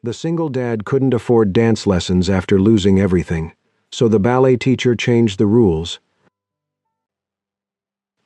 The single dad couldn't afford dance lessons after losing everything, so the ballet teacher changed the rules.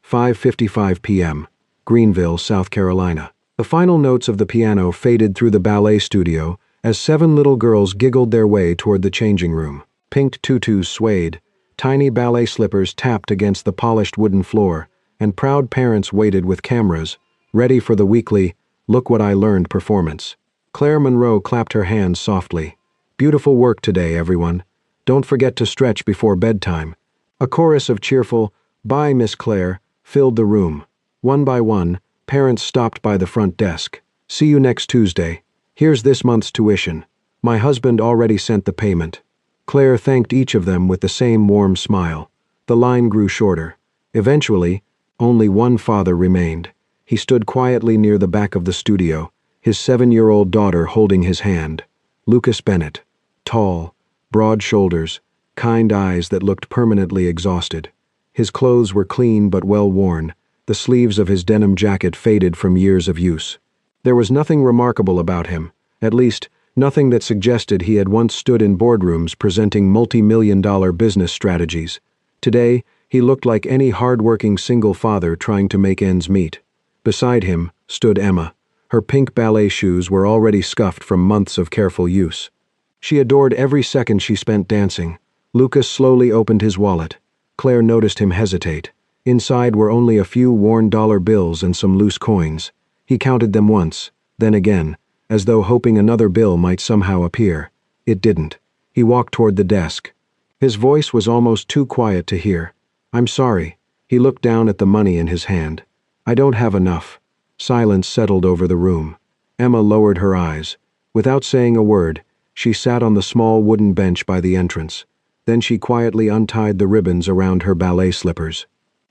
5:55 p.m., Greenville, South Carolina. The final notes of the piano faded through the ballet studio as 7 little girls giggled their way toward the changing room. Pink tutus swayed, tiny ballet slippers tapped against the polished wooden floor, and proud parents waited with cameras, ready for the weekly "Look What I Learned" performance. Claire Monroe clapped her hands softly. "Beautiful work today, everyone. Don't forget to stretch before bedtime." A chorus of cheerful "Bye, Miss Claire" filled the room. One by one, parents stopped by the front desk. "See you next Tuesday. Here's this month's tuition. My husband already sent the payment." Claire thanked each of them with the same warm smile. The line grew shorter. Eventually, only one father remained. He stood quietly near the back of the studio, his 7-year-old daughter holding his hand. Lucas Bennett. Tall, broad shoulders, kind eyes that looked permanently exhausted. His clothes were clean but well worn, the sleeves of his denim jacket faded from years of use. There was nothing remarkable about him, at least, nothing that suggested he had once stood in boardrooms presenting multi-million-dollar business strategies. Today, he looked like any hard-working single father trying to make ends meet. Beside him stood Emma. Her pink ballet shoes were already scuffed from months of careful use. She adored every second she spent dancing. Lucas slowly opened his wallet. Claire noticed him hesitate. Inside were only a few worn dollar bills and some loose coins. He counted them once, then again, as though hoping another bill might somehow appear. It didn't. He walked toward the desk. His voice was almost too quiet to hear. "I'm sorry." He looked down at the money in his hand. "I don't have enough." Silence settled over the room. Emma lowered her eyes. Without saying a word, she sat on the small wooden bench by the entrance. Then she quietly untied the ribbons around her ballet slippers.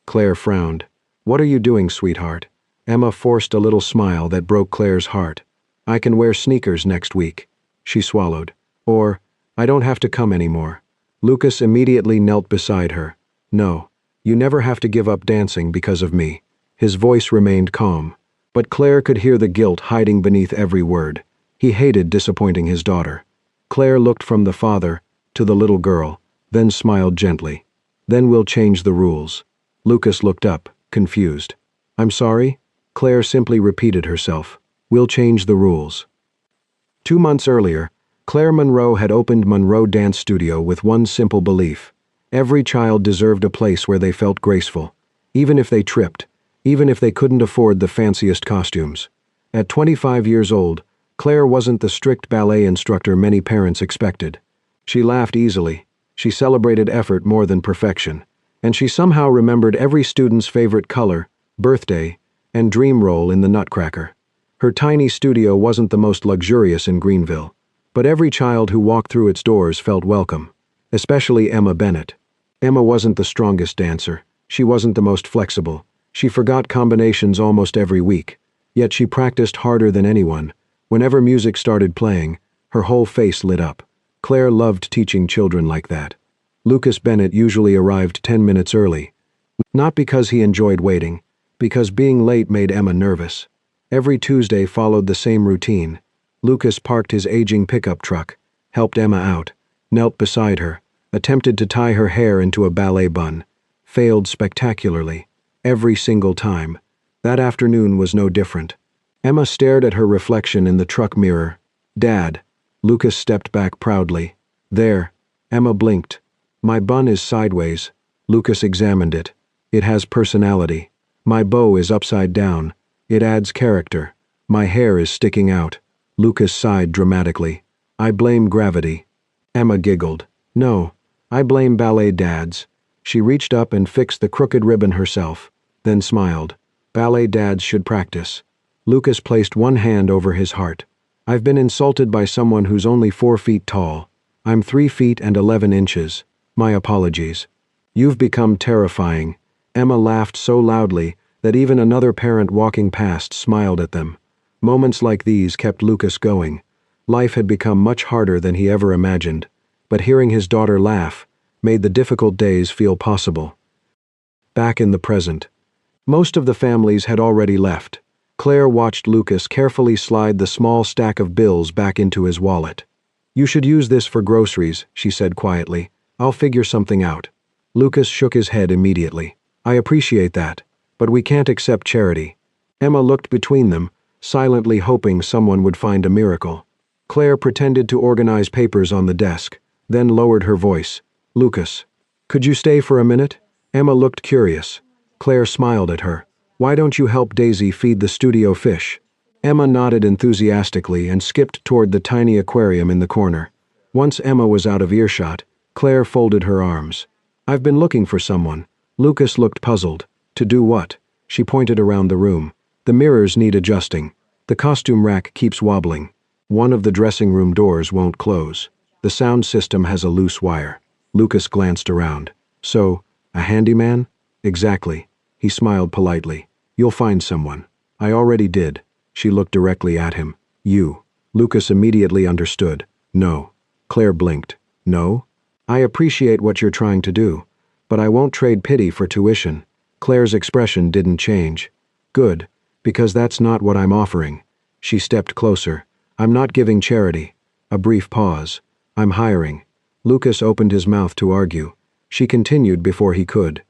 Claire frowned. "What are you doing, sweetheart?" Emma forced a little smile that broke Claire's heart. "I can wear sneakers next week." She swallowed. "Or, I don't have to come anymore." Lucas immediately knelt beside her. "No, you never have to give up dancing because of me." His voice remained calm, but Claire could hear the guilt hiding beneath every word. He hated disappointing his daughter. Claire looked from the father to the little girl, then smiled gently. "Then we'll change the rules." Lucas looked up, confused. "I'm sorry?" Claire simply repeated herself. "We'll change the rules." 2 months earlier, Claire Monroe had opened Monroe Dance Studio with one simple belief. Every child deserved a place where they felt graceful, even if they tripped, even if they couldn't afford the fanciest costumes. At 25 years old, Claire wasn't the strict ballet instructor many parents expected. She laughed easily, she celebrated effort more than perfection, and she somehow remembered every student's favorite color, birthday, and dream role in the Nutcracker. Her tiny studio wasn't the most luxurious in Greenville, but every child who walked through its doors felt welcome, especially Emma Bennett. Emma wasn't the strongest dancer, she wasn't the most flexible, she forgot combinations almost every week, yet she practiced harder than anyone. Whenever music started playing, her whole face lit up. Claire loved teaching children like that. Lucas Bennett usually arrived 10 minutes early. Not because he enjoyed waiting, because being late made Emma nervous. Every Tuesday followed the same routine. Lucas parked his aging pickup truck, helped Emma out, knelt beside her, attempted to tie her hair into a ballet bun, failed spectacularly, every single time. That afternoon was no different. Emma stared at her reflection in the truck mirror. "Dad." Lucas stepped back proudly. "There." Emma blinked. "My bun is sideways." Lucas examined it. "It has personality. My bow is upside down. It adds character. My hair is sticking out." Lucas sighed dramatically. "I blame gravity." Emma giggled. "No, I blame ballet dads." She reached up and fixed the crooked ribbon herself, then smiled. "Ballet dads should practice." Lucas placed one hand over his heart. "I've been insulted by someone who's only 4 feet tall. I'm 3 feet and 11 inches. My apologies." "You've become terrifying." Emma laughed so loudly that even another parent walking past smiled at them. Moments like these kept Lucas going. Life had become much harder than he ever imagined, but hearing his daughter laugh made the difficult days feel possible. Back in the present, most of the families had already left. Claire watched Lucas carefully slide the small stack of bills back into his wallet. "You should use this for groceries," she said quietly. "I'll figure something out." Lucas shook his head immediately. "I appreciate that, but we can't accept charity." Emma looked between them, silently hoping someone would find a miracle. Claire pretended to organize papers on the desk, then lowered her voice. "Lucas, could you stay for a minute?" Emma looked curious. Claire smiled at her. "Why don't you help Daisy feed the studio fish?" Emma nodded enthusiastically and skipped toward the tiny aquarium in the corner. Once Emma was out of earshot, Claire folded her arms. "I've been looking for someone." Lucas looked puzzled. "To do what?" She pointed around the room. "The mirrors need adjusting. The costume rack keeps wobbling. One of the dressing room doors won't close. The sound system has a loose wire." Lucas glanced around. "So, a handyman?" "Exactly." He smiled politely. "You'll find someone." "I already did." She looked directly at him. "You." Lucas immediately understood. "No." Claire blinked. "No? I appreciate what you're trying to do, but I won't trade pity for tuition." Claire's expression didn't change. "Good, because that's not what I'm offering." She stepped closer. "I'm not giving charity." A brief pause. "I'm hiring." Lucas opened his mouth to argue. She continued before he could.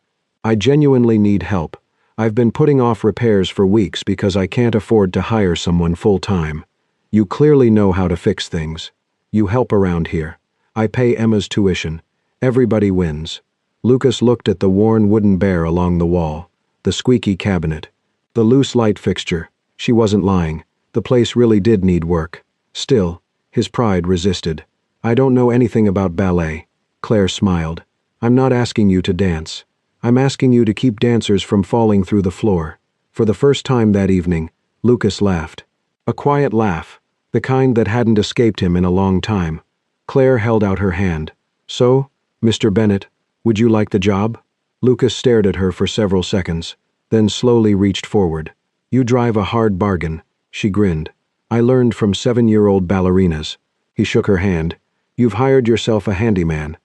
"I genuinely need help. I've been putting off repairs for weeks because I can't afford to hire someone full-time. You clearly know how to fix things. You help around here. I pay Emma's tuition. Everybody wins." Lucas looked at the worn wooden bear along the wall, the squeaky cabinet, the loose light fixture. She wasn't lying. The place really did need work. Still, his pride resisted. "I don't know anything about ballet." Claire smiled. "I'm not asking you to dance. I'm asking you to keep dancers from falling through the floor." For the first time that evening, Lucas laughed. A quiet laugh, the kind that hadn't escaped him in a long time. Claire held out her hand. "So, Mr. Bennett, would you like the job?" Lucas stared at her for several seconds, then slowly reached forward. "You drive a hard bargain." She grinned. "I learned from 7-year-old ballerinas." He shook her hand. "You've hired yourself a handyman."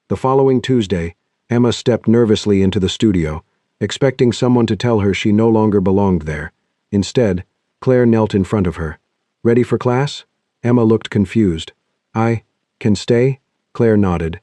The following Tuesday, Emma stepped nervously into the studio, expecting someone to tell her she no longer belonged there. Instead, Claire knelt in front of her. "Ready for class?" Emma looked confused. "I can stay?" Claire nodded.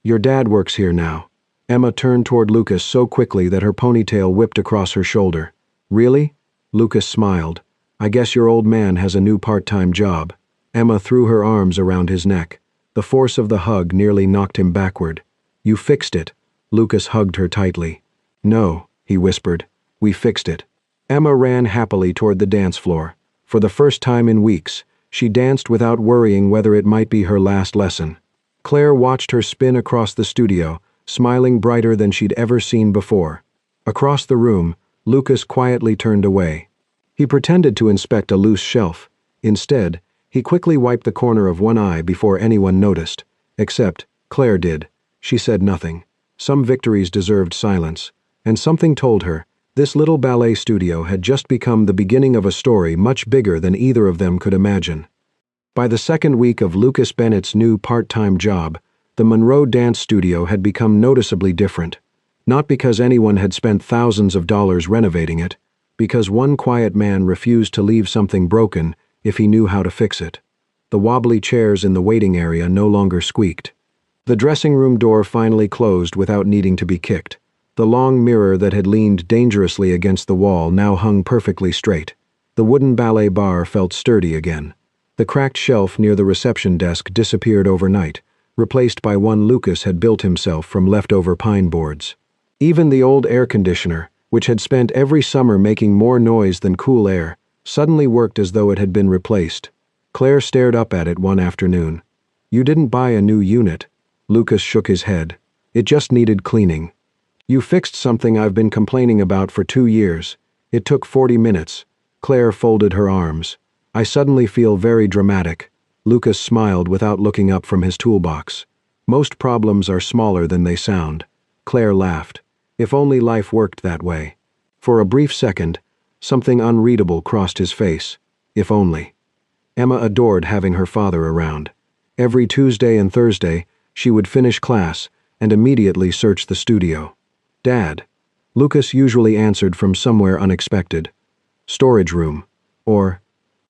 "Your dad works here now." Emma turned toward Lucas so quickly that her ponytail whipped across her shoulder. "Really?" Lucas smiled. "I guess your old man has a new part-time job." Emma threw her arms around his neck. The force of the hug nearly knocked him backward. "You fixed it." Lucas hugged her tightly. "No," he whispered. "We fixed it." Emma ran happily toward the dance floor. For the first time in weeks, she danced without worrying whether it might be her last lesson. Claire watched her spin across the studio, smiling brighter than she'd ever seen before. Across the room, Lucas quietly turned away. He pretended to inspect a loose shelf. Instead, he quickly wiped the corner of one eye before anyone noticed. Except, Claire did. She said nothing. Some victories deserved silence, and something told her this little ballet studio had just become the beginning of a story much bigger than either of them could imagine. By the second week of Lucas Bennett's new part-time job, the Monroe Dance Studio had become noticeably different. Not because anyone had spent thousands of dollars renovating it, because one quiet man refused to leave something broken if he knew how to fix it. The wobbly chairs in the waiting area no longer squeaked. The dressing room door finally closed without needing to be kicked. The long mirror that had leaned dangerously against the wall now hung perfectly straight. The wooden ballet bar felt sturdy again. The cracked shelf near the reception desk disappeared overnight, replaced by one Lucas had built himself from leftover pine boards. Even the old air conditioner, which had spent every summer making more noise than cool air, suddenly worked as though it had been replaced. Claire stared up at it one afternoon. "You didn't buy a new unit." Lucas shook his head. "It just needed cleaning." "You fixed something I've been complaining about for 2 years. It took 40 minutes. Claire folded her arms. "I suddenly feel very dramatic." Lucas smiled without looking up from his toolbox. "Most problems are smaller than they sound." Claire laughed. If only life worked that way. For a brief second, something unreadable crossed his face. If only. Emma adored having her father around. Every Tuesday and Thursday, she would finish class and immediately search the studio. "Dad." Lucas usually answered from somewhere unexpected. "Storage room." or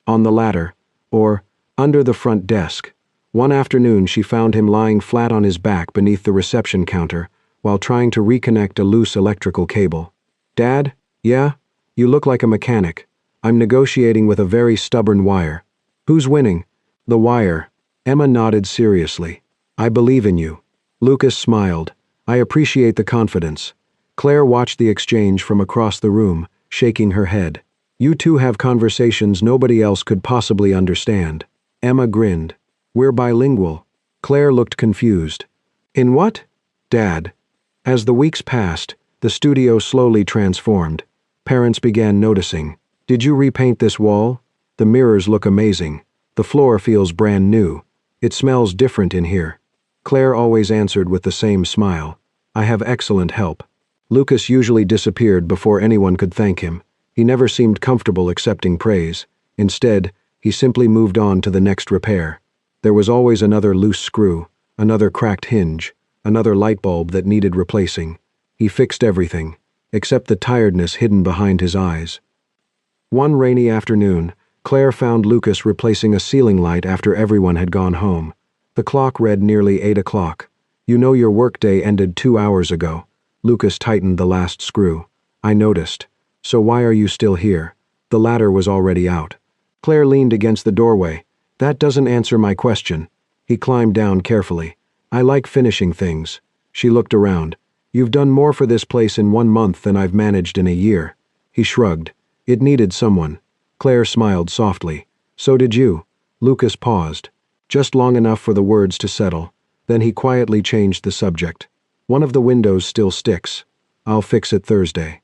on the ladder, or under the front desk. One afternoon she found him lying flat on his back beneath the reception counter while trying to reconnect a loose electrical cable. "Dad? Yeah? You look like a mechanic. I'm negotiating with a very stubborn wire." "Who's winning?" "The wire." Emma nodded seriously. "I believe in you." Lucas smiled. "I appreciate the confidence." Claire watched the exchange from across the room, shaking her head. "You two have conversations nobody else could possibly understand." Emma grinned. "We're bilingual." Claire looked confused. "In what?" "Dad." As the weeks passed, the studio slowly transformed. Parents began noticing. "Did you repaint this wall? The mirrors look amazing. The floor feels brand new. It smells different in here." Claire always answered with the same smile. "I have excellent help." Lucas usually disappeared before anyone could thank him. He never seemed comfortable accepting praise. Instead, he simply moved on to the next repair. There was always another loose screw, another cracked hinge, another light bulb that needed replacing. He fixed everything, except the tiredness hidden behind his eyes. One rainy afternoon, Claire found Lucas replacing a ceiling light after everyone had gone home. The clock read nearly 8 o'clock. "You know your workday ended 2 hours ago." Lucas tightened the last screw. "I noticed. So why are you still here?" The ladder was already out. Claire leaned against the doorway. "That doesn't answer my question." He climbed down carefully. "I like finishing things." She looked around. "You've done more for this place in 1 month than I've managed in a year." He shrugged. "It needed someone." Claire smiled softly. "So did you." Lucas paused, just long enough for the words to settle. Then he quietly changed the subject. "One of the windows still sticks. I'll fix it Thursday."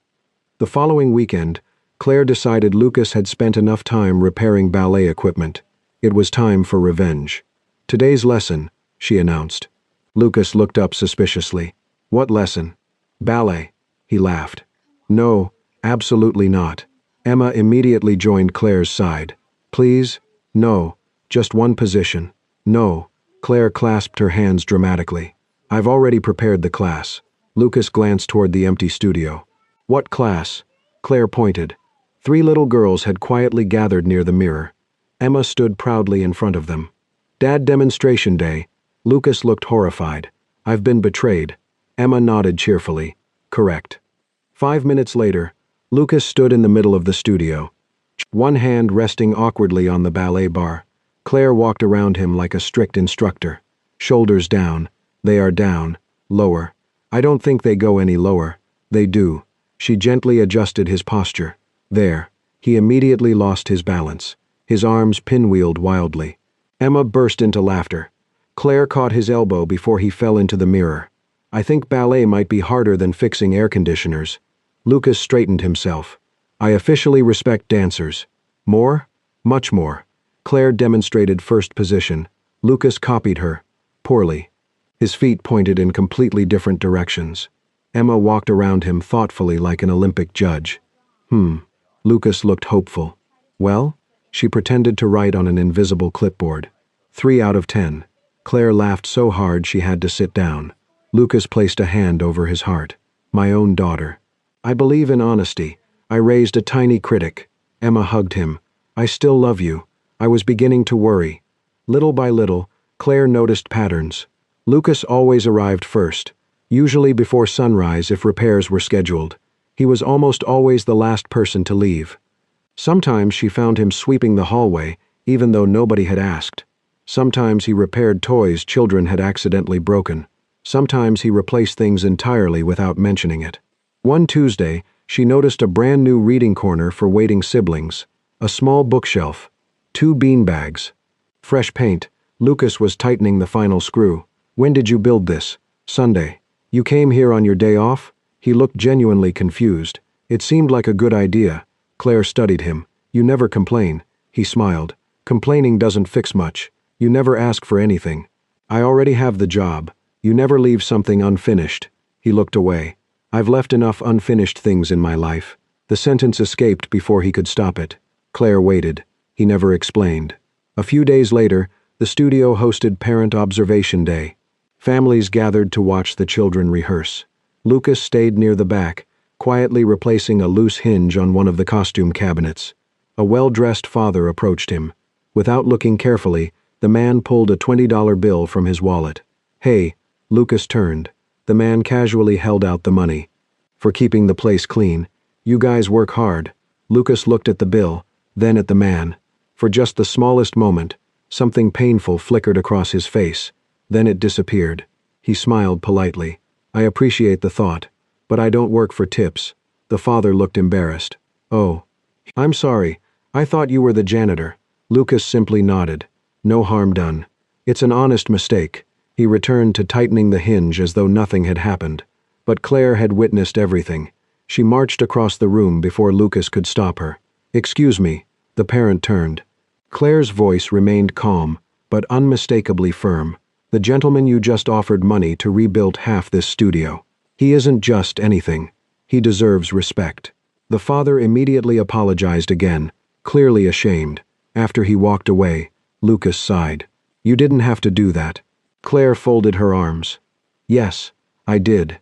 The following weekend, Claire decided Lucas had spent enough time repairing ballet equipment. It was time for revenge. "Today's lesson," she announced. Lucas looked up suspiciously. "What lesson?" "Ballet." He laughed. "No, absolutely not." Emma immediately joined Claire's side. "Please? No. Just one position." "No." Claire clasped her hands dramatically. "I've already prepared the class." Lucas glanced toward the empty studio. "What class?" Claire pointed. 3 little girls had quietly gathered near the mirror. Emma stood proudly in front of them. "Dad demonstration day." Lucas looked horrified. "I've been betrayed." Emma nodded cheerfully. "Correct." 5 minutes later, Lucas stood in the middle of the studio, one hand resting awkwardly on the ballet bar. Claire walked around him like a strict instructor. "Shoulders down. They are down. Lower." "I don't think they go any lower." "They do." She gently adjusted his posture. "There." He immediately lost his balance. His arms pinwheeled wildly. Emma burst into laughter. Claire caught his elbow before he fell into the mirror. "I think ballet might be harder than fixing air conditioners." Lucas straightened himself. "I officially respect dancers." "More?" "Much more." Claire demonstrated first position. Lucas copied her. Poorly. His feet pointed in completely different directions. Emma walked around him thoughtfully like an Olympic judge. Lucas looked hopeful. "Well?" She pretended to write on an invisible clipboard. 3 out of 10. Claire laughed so hard she had to sit down. Lucas placed a hand over his heart. "My own daughter." "I believe in honesty. I raised a tiny critic." Emma hugged him. "I still love you." I was beginning to worry. Little by little, Claire noticed patterns. Lucas always arrived first, usually before sunrise if repairs were scheduled. He was almost always the last person to leave. Sometimes she found him sweeping the hallway, even though nobody had asked. Sometimes he repaired toys children had accidentally broken. Sometimes he replaced things entirely without mentioning it. One Tuesday, she noticed a brand new reading corner for waiting siblings, a small bookshelf, 2 beanbags, fresh paint. Lucas was tightening the final screw. "When did you build this?" "Sunday." "You came here on your day off?" He looked genuinely confused. "It seemed like a good idea." Claire studied him. "You never complain." He smiled. "Complaining doesn't fix much. You never ask for anything." "I already have the job. You never leave something unfinished." He looked away. "I've left enough unfinished things in my life." The sentence escaped before he could stop it. Claire waited. He never explained. A few days later, the studio hosted Parent Observation Day. Families gathered to watch the children rehearse. Lucas stayed near the back, quietly replacing a loose hinge on one of the costume cabinets. A well-dressed father approached him. Without looking carefully, the man pulled a $20 bill from his wallet. "Hey," Lucas turned. The man casually held out the money. "For keeping the place clean. You guys work hard." Lucas looked at the bill, then at the man. For just the smallest moment, something painful flickered across his face. Then it disappeared. He smiled politely. "I appreciate the thought, but I don't work for tips." The father looked embarrassed. "Oh. I'm sorry. I thought you were the janitor." Lucas simply nodded. "No harm done. It's an honest mistake." He returned to tightening the hinge as though nothing had happened. But Claire had witnessed everything. She marched across the room before Lucas could stop her. "Excuse me." The parent turned. Claire's voice remained calm, but unmistakably firm. "The gentleman you just offered money to rebuild half this studio. He isn't just anything. He deserves respect." The father immediately apologized again, clearly ashamed. After he walked away, Lucas sighed. "You didn't have to do that." Claire folded her arms. "Yes, I did.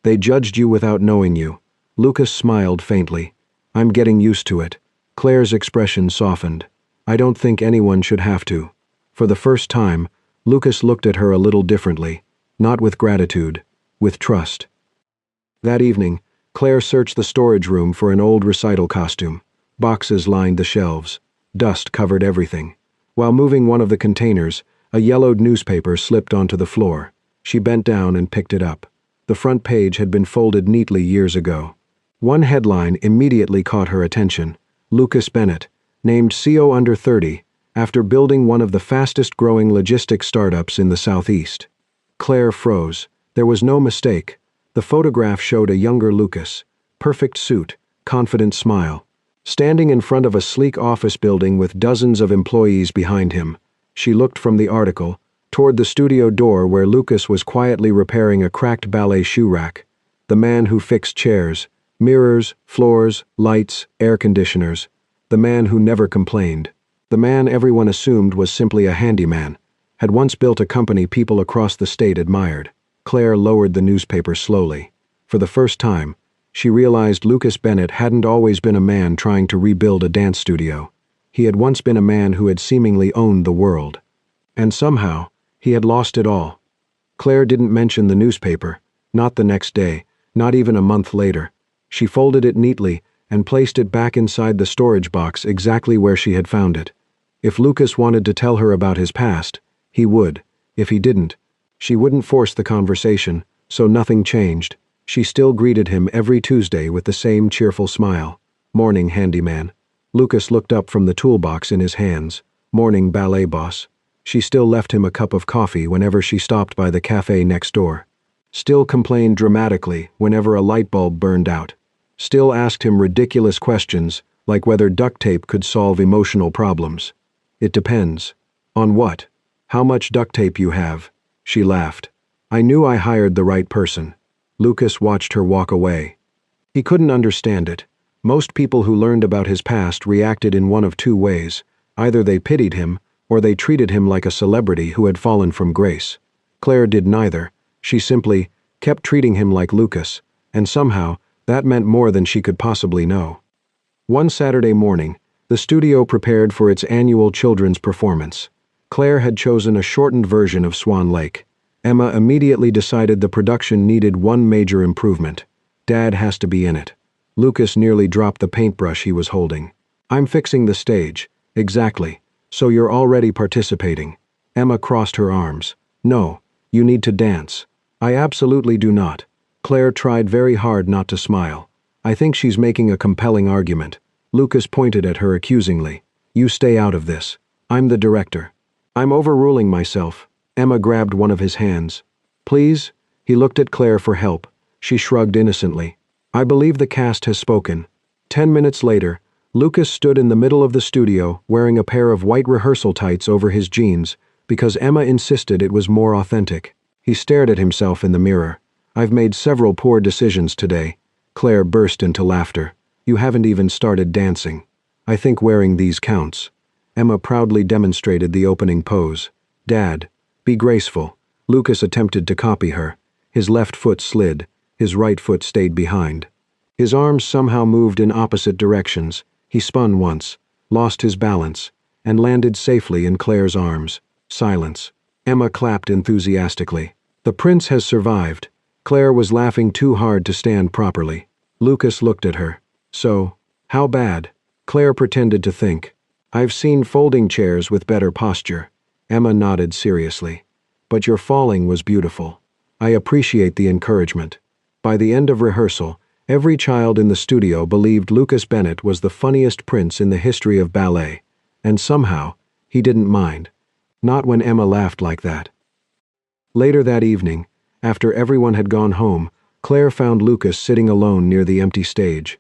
They judged you without knowing you." Lucas smiled faintly. "I'm getting used to it." Claire's expression softened. "I don't think anyone should have to." For the first time, Lucas looked at her a little differently, not with gratitude, with trust. That evening, Claire searched the storage room for an old recital costume. Boxes lined the shelves. Dust covered everything. While moving one of the containers, a yellowed newspaper slipped onto the floor. She bent down and picked it up. The front page had been folded neatly years ago. One headline immediately caught her attention. Lucas Bennett, named CO under 30, after building one of the fastest-growing logistics startups in the Southeast. Claire froze. There was no mistake. The photograph showed a younger Lucas. Perfect suit, confident smile. Standing in front of a sleek office building with dozens of employees behind him. She looked from the article, toward the studio door where Lucas was quietly repairing a cracked ballet shoe rack. The man who fixed chairs, mirrors, floors, lights, air conditioners. The man who never complained. The man everyone assumed was simply a handyman, had once built a company people across the state admired. Claire lowered the newspaper slowly. For the first time, she realized Lucas Bennett hadn't always been a man trying to rebuild a dance studio. He had once been a man who had seemingly owned the world. And somehow, he had lost it all. Claire didn't mention the newspaper, not the next day, not even a month later. She folded it neatly and placed it back inside the storage box exactly where she had found it. If Lucas wanted to tell her about his past, he would. If he didn't, she wouldn't force the conversation, so nothing changed. She still greeted him every Tuesday with the same cheerful smile. "Morning, handyman." Lucas looked up from the toolbox in his hands. "Morning, ballet boss." She still left him a cup of coffee whenever she stopped by the cafe next door. Still complained dramatically whenever a light bulb burned out. Still asked him ridiculous questions, like whether duct tape could solve emotional problems. "It depends." "On what?" "How much duct tape you have." She laughed. "I knew I hired the right person." Lucas watched her walk away. He couldn't understand it. Most people who learned about his past reacted in one of two ways. Either they pitied him, or they treated him like a celebrity who had fallen from grace. Claire did neither. She simply kept treating him like Lucas, and somehow that meant more than she could possibly know. One Saturday morning, the studio prepared for its annual children's performance. Claire had chosen a shortened version of Swan Lake. Emma immediately decided the production needed one major improvement. Dad has to be in it. Lucas nearly dropped the paintbrush he was holding. "I'm fixing the stage." "Exactly. So you're already participating." Emma crossed her arms. "No, you need to dance." "I absolutely do not." Claire tried very hard not to smile. "I think she's making a compelling argument." Lucas pointed at her accusingly. "You stay out of this. I'm the director." "I'm overruling myself." Emma grabbed one of his hands. "Please?" He looked at Claire for help. She shrugged innocently. "I believe the cast has spoken." 10 minutes later, Lucas stood in the middle of the studio wearing a pair of white rehearsal tights over his jeans because Emma insisted it was more authentic. He stared at himself in the mirror. "I've made several poor decisions today." Claire burst into laughter. "You haven't even started dancing." "I think wearing these counts." Emma proudly demonstrated the opening pose. "Dad, be graceful." Lucas attempted to copy her. His left foot slid. His right foot stayed behind. His arms somehow moved in opposite directions. He spun once. lost his balance, and landed safely in Claire's arms. Silence. Emma clapped enthusiastically. The prince has survived. Claire was laughing too hard to stand properly. Lucas looked at her. So, how bad? Claire pretended to think. I've seen folding chairs with better posture. Emma nodded seriously. But your falling was beautiful. I appreciate the encouragement. By the end of rehearsal, every child in the studio believed Lucas Bennett was the funniest prince in the history of ballet, and somehow, he didn't mind. Not when Emma laughed like that. Later that evening, after everyone had gone home, Claire found Lucas sitting alone near the empty stage.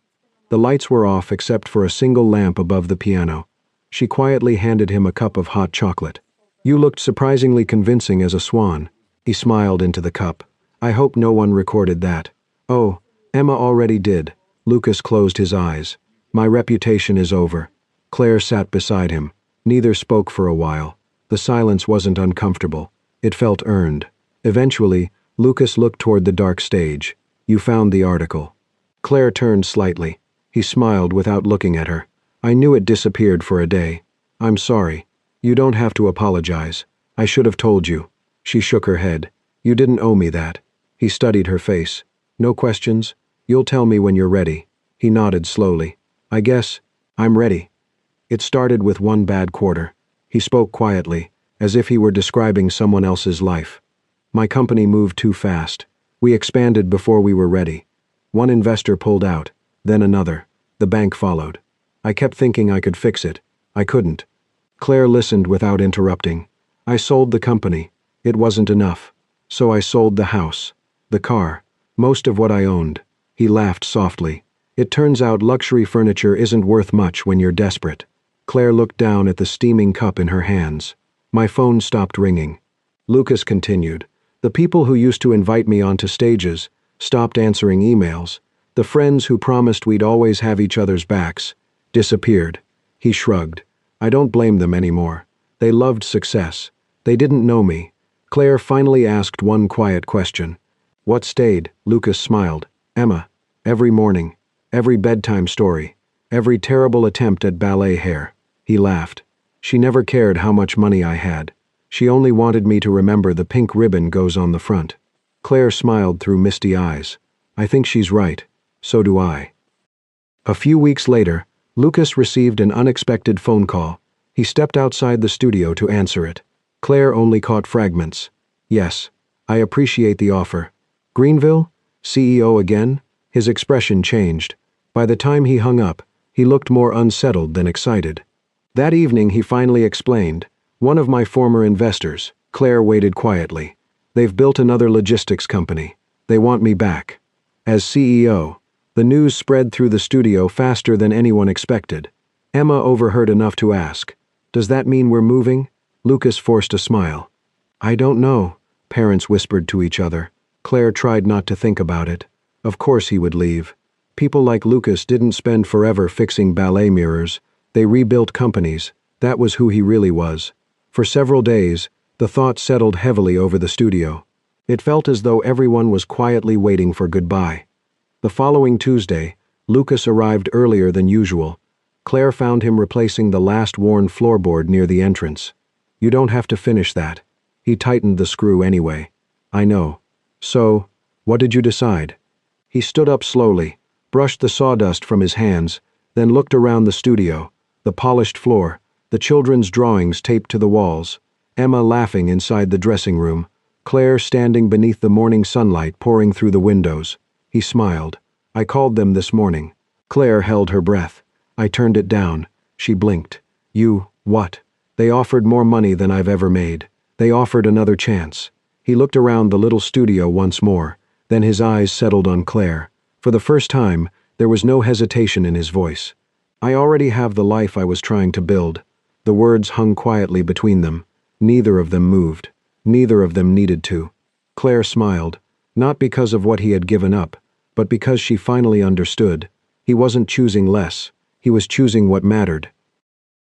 The lights were off except for a single lamp above the piano. She quietly handed him a cup of hot chocolate. You looked surprisingly convincing as a swan. He smiled into the cup. I hope no one recorded that. Oh, Emma already did. Lucas closed his eyes. My reputation is over. Claire sat beside him. Neither spoke for a while. The silence wasn't uncomfortable. It felt earned. Eventually, Lucas looked toward the dark stage. You found the article. Claire turned slightly. He smiled without looking at her. I knew it disappeared for a day. I'm sorry. You don't have to apologize. I should have told you. She shook her head. You didn't owe me that. He studied her face. No questions? You'll tell me when you're ready. He nodded slowly. I guess I'm ready. It started with one bad quarter. He spoke quietly, as if he were describing someone else's life. My company moved too fast. We expanded before we were ready. One investor pulled out, then another. The bank followed. I kept thinking I could fix it. I couldn't. Claire listened without interrupting. I sold the company. It wasn't enough. So I sold the house, the car, most of what I owned. He laughed softly. It turns out luxury furniture isn't worth much when you're desperate. Claire looked down at the steaming cup in her hands. My phone stopped ringing. Lucas continued. The people who used to invite me onto stages stopped answering emails. The friends who promised we'd always have each other's backs disappeared. He shrugged. I don't blame them anymore. They loved success. They didn't know me. Claire finally asked one quiet question. What stayed? Lucas smiled. Emma. Every morning. Every bedtime story. Every terrible attempt at ballet hair. He laughed. She never cared how much money I had. She only wanted me to remember the pink ribbon goes on the front. Claire smiled through misty eyes. I think she's right. So do I. A few weeks later, Lucas received an unexpected phone call. He stepped outside the studio to answer it. Claire only caught fragments. Yes, I appreciate the offer. Greenville? CEO again? His expression changed. By the time he hung up, he looked more unsettled than excited. That evening he finally explained. One of my former investors. Claire waited quietly. They've built another logistics company. They want me back. As CEO. The news spread through the studio faster than anyone expected. Emma overheard enough to ask, Does that mean we're moving? Lucas forced a smile. I don't know, parents whispered to each other. Claire tried not to think about it. Of course he would leave. People like Lucas didn't spend forever fixing ballet mirrors. They rebuilt companies. That was who he really was. For several days, the thought settled heavily over the studio. It felt as though everyone was quietly waiting for goodbye. The following Tuesday, Lucas arrived earlier than usual. Claire found him replacing the last worn floorboard near the entrance. You don't have to finish that. He tightened the screw anyway. I know. So, what did you decide? He stood up slowly, brushed the sawdust from his hands, then looked around the studio, the polished floor, the children's drawings taped to the walls, Emma laughing inside the dressing room, Claire standing beneath the morning sunlight pouring through the windows. He smiled. I called them this morning. Claire held her breath. I turned it down. She blinked. You, what? They offered more money than I've ever made. They offered another chance. He looked around the little studio once more, then his eyes settled on Claire. For the first time, there was no hesitation in his voice. I already have the life I was trying to build. The words hung quietly between them. Neither of them moved. Neither of them needed to. Claire smiled. Not because of what he had given up, but because she finally understood. He wasn't choosing less. He was choosing what mattered.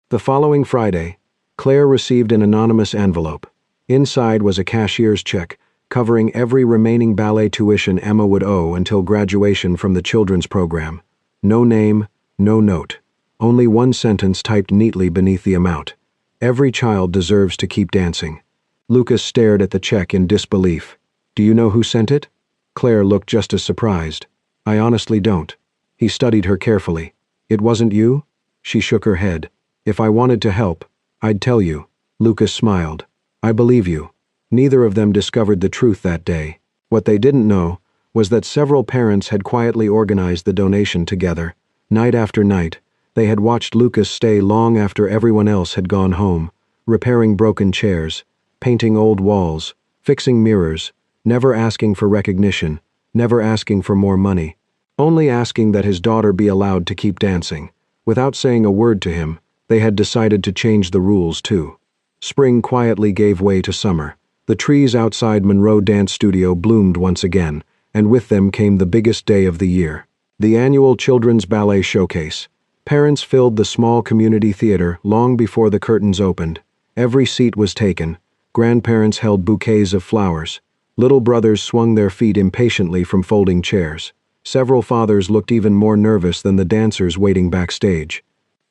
The following Friday, Claire received an anonymous envelope. Inside was a cashier's check, covering every remaining ballet tuition Emma would owe until graduation from the children's program. No name, no note. Only one sentence typed neatly beneath the amount. Every child deserves to keep dancing. Lucas stared at the check in disbelief. Do you know who sent it? Claire looked just as surprised. I honestly don't. He studied her carefully. It wasn't you? She shook her head. If I wanted to help, I'd tell you. Lucas smiled. I believe you. Neither of them discovered the truth that day. What they didn't know was that several parents had quietly organized the donation together. Night after night, they had watched Lucas stay long after everyone else had gone home, repairing broken chairs, painting old walls, fixing mirrors, never asking for recognition, never asking for more money, only asking that his daughter be allowed to keep dancing. Without saying a word to him, they had decided to change the rules too. Spring quietly gave way to summer. The trees outside Monroe Dance Studio bloomed once again, and with them came the biggest day of the year, the annual Children's Ballet Showcase. Parents filled the small community theater long before the curtains opened. Every seat was taken. Grandparents held bouquets of flowers. Little brothers swung their feet impatiently from folding chairs. Several fathers looked even more nervous than the dancers waiting backstage.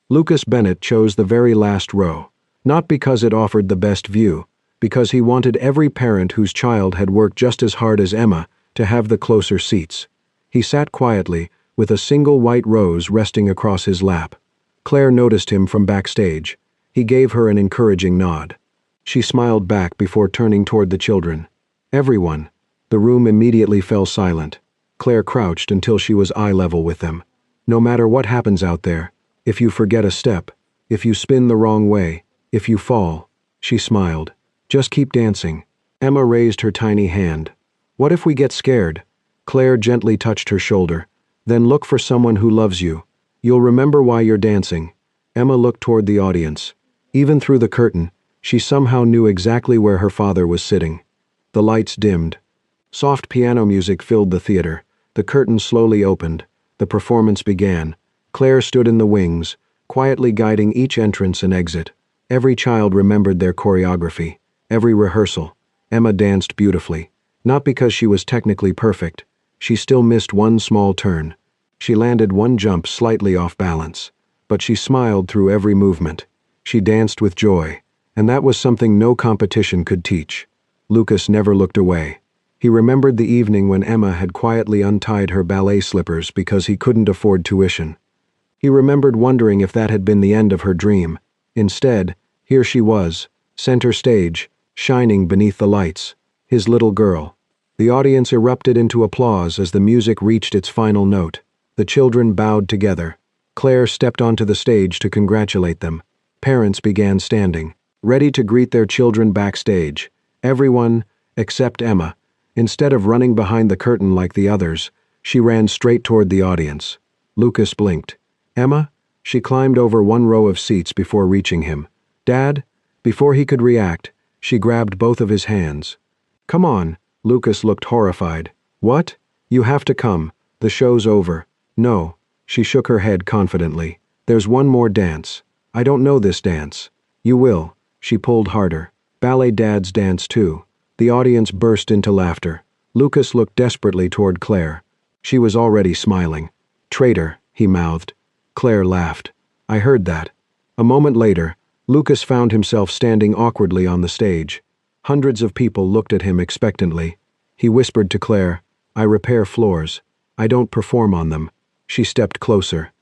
Lucas Bennett chose the very last row, not because it offered the best view, because he wanted every parent whose child had worked just as hard as Emma to have the closer seats. He sat quietly, with a single white rose resting across his lap. Claire noticed him from backstage. He gave her an encouraging nod. She smiled back before turning toward the children. Everyone. The room immediately fell silent. Claire crouched until she was eye level with them. No matter what happens out there, if you forget a step, if you spin the wrong way, if you fall, she smiled. Just keep dancing. Emma raised her tiny hand. What if we get scared? Claire gently touched her shoulder. Then look for someone who loves you. You'll remember why you're dancing. Emma looked toward the audience. Even through the curtain, she somehow knew exactly where her father was sitting. The lights dimmed. Soft piano music filled the theater. The curtain slowly opened. The performance began. Claire stood in the wings, quietly guiding each entrance and exit. Every child remembered their choreography. Every rehearsal. Emma danced beautifully. Not because she was technically perfect. She still missed one small turn. She landed one jump slightly off balance. But she smiled through every movement. She danced with joy. And that was something no competition could teach. Lucas never looked away. He remembered the evening when Emma had quietly untied her ballet slippers because he couldn't afford tuition. He remembered wondering if that had been the end of her dream. Instead, here she was, center stage, shining beneath the lights, his little girl. The audience erupted into applause as the music reached its final note. The children bowed together. Claire stepped onto the stage to congratulate them. Parents began standing, ready to greet their children backstage. Everyone, except Emma. Instead of running behind the curtain like the others, she ran straight toward the audience. Lucas blinked. Emma? She climbed over one row of seats before reaching him. Dad? Before he could react, she grabbed both of his hands. Come on. Lucas looked horrified. What? You have to come. The show's over. No. She shook her head confidently. There's one more dance. I don't know this dance. You will. She pulled harder. Ballet Dad's dance too. The audience burst into laughter. Lucas looked desperately toward Claire. She was already smiling. Traitor, he mouthed. Claire laughed. I heard that. A moment later, Lucas found himself standing awkwardly on the stage. Hundreds of people looked at him expectantly. He whispered to Claire, I repair floors. I don't perform on them. She stepped closer,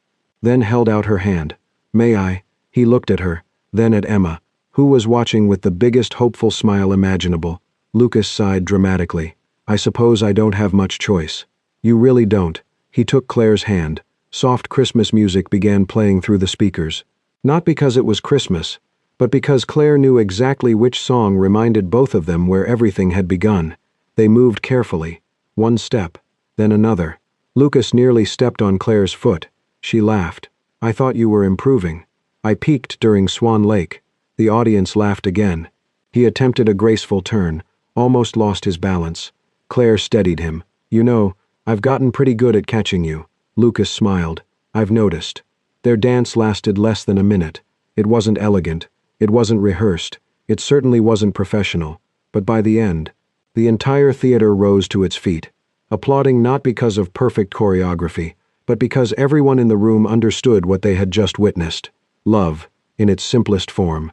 then held out her hand. May I? He looked at her, then at Emma, who was watching with the biggest hopeful smile imaginable. Lucas sighed dramatically. I suppose I don't have much choice. You really don't. He took Claire's hand. Soft Christmas music began playing through the speakers. Not because it was Christmas, but because Claire knew exactly which song reminded both of them where everything had begun. They moved carefully. One step, then another. Lucas nearly stepped on Claire's foot. She laughed. I thought you were improving. I peaked during Swan Lake. The audience laughed again. He attempted a graceful turn, almost lost his balance. Claire steadied him. You know, I've gotten pretty good at catching you. Lucas smiled. I've noticed. Their dance lasted less than a minute. It wasn't elegant. It wasn't rehearsed. It certainly wasn't professional. But by the end, the entire theater rose to its feet, applauding not because of perfect choreography, but because everyone in the room understood what they had just witnessed: love, in its simplest form.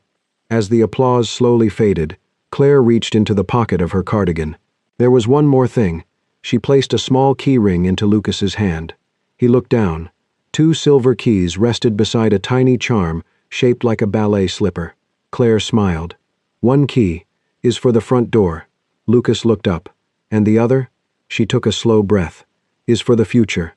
As the applause slowly faded, Claire reached into the pocket of her cardigan. There was one more thing. She placed a small key ring into Lucas's hand. He looked down. 2 silver keys rested beside a tiny charm shaped like a ballet slipper. Claire smiled. "One key is for the front door." Lucas looked up. "And the other?" She took a slow breath. "Is for the future."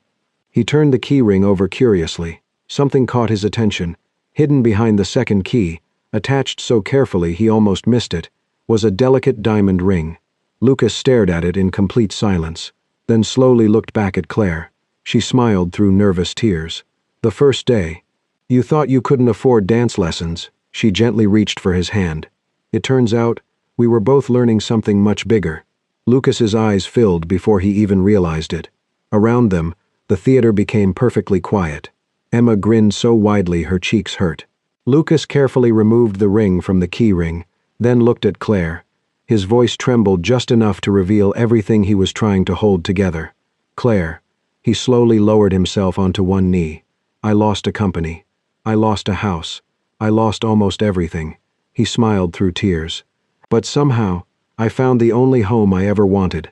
He turned the key ring over curiously. Something caught his attention. Hidden behind the second key, attached so carefully he almost missed it, was a delicate diamond ring. Lucas stared at it in complete silence, then slowly looked back at Claire. She smiled through nervous tears. "The first day. You thought you couldn't afford dance lessons." She gently reached for his hand. "It turns out, we were both learning something much bigger." Lucas's eyes filled before he even realized it. Around them, the theater became perfectly quiet. Emma grinned so widely her cheeks hurt. Lucas carefully removed the ring from the key ring, then looked at Claire. His voice trembled just enough to reveal everything he was trying to hold together. "Claire." He slowly lowered himself onto one knee. "I lost a company. I lost a house. I lost almost everything." He smiled through tears. "But somehow, I found the only home I ever wanted."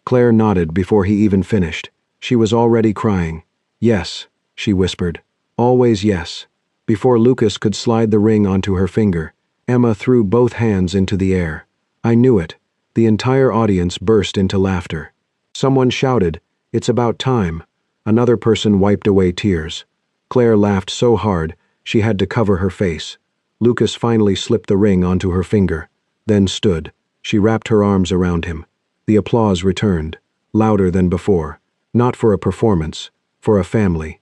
Claire nodded before he even finished. She was already crying. "Yes," she whispered. "Always yes." Before Lucas could slide the ring onto her finger, Emma threw both hands into the air. "I knew it." The entire audience burst into laughter. Someone shouted, "It's about time." Another person wiped away tears. Claire laughed so hard, she had to cover her face. Lucas finally slipped the ring onto her finger, then stood. She wrapped her arms around him. The applause returned, louder than before, not for a performance, for a family.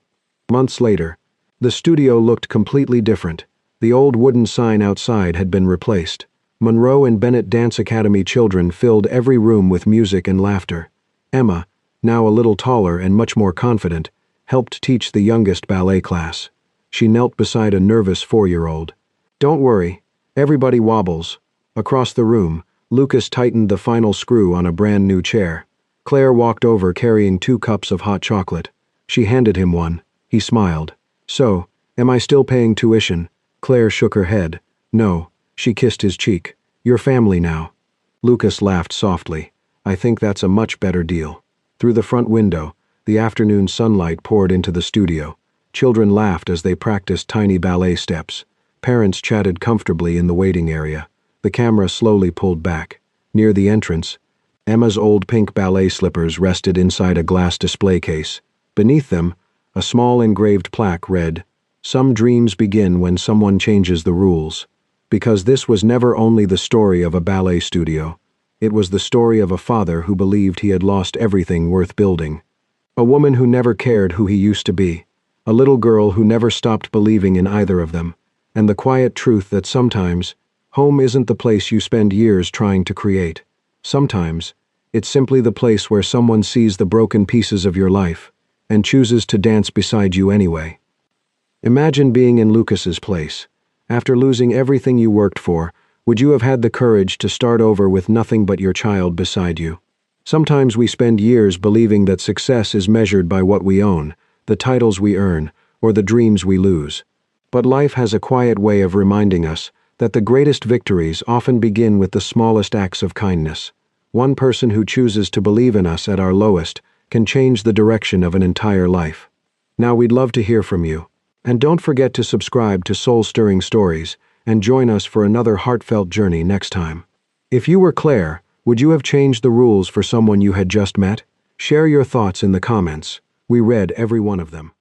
Months later, the studio looked completely different. The old wooden sign outside had been replaced. Monroe and Bennett Dance Academy children filled every room with music and laughter. Emma, now a little taller and much more confident, helped teach the youngest ballet class. She knelt beside a nervous 4-year-old. "Don't worry, everybody wobbles." Across the room, Lucas tightened the final screw on a brand new chair. Claire walked over carrying 2 cups of hot chocolate. She handed him one. He smiled. "So, am I still paying tuition?" Claire shook her head. "No." She kissed his cheek. "You're family now." Lucas laughed softly. "I think that's a much better deal." Through the front window, the afternoon sunlight poured into the studio. Children laughed as they practiced tiny ballet steps. Parents chatted comfortably in the waiting area. The camera slowly pulled back. Near the entrance, Emma's old pink ballet slippers rested inside a glass display case. Beneath them, a small engraved plaque read, "Some dreams begin when someone changes the rules." Because this was never only the story of a ballet studio, it was the story of a father who believed he had lost everything worth building. A woman who never cared who he used to be. A little girl who never stopped believing in either of them. And the quiet truth that sometimes, home isn't the place you spend years trying to create. Sometimes, it's simply the place where someone sees the broken pieces of your life and chooses to dance beside you anyway. Imagine being in Lucas's place. After losing everything you worked for, would you have had the courage to start over with nothing but your child beside you? Sometimes we spend years believing that success is measured by what we own, the titles we earn, or the dreams we lose. But life has a quiet way of reminding us that the greatest victories often begin with the smallest acts of kindness. One person who chooses to believe in us at our lowest can change the direction of an entire life. Now we'd love to hear from you. And don't forget to subscribe to Soul-Stirring Stories and join us for another heartfelt journey next time. If you were Claire, would you have changed the rules for someone you had just met? Share your thoughts in the comments. We read every one of them.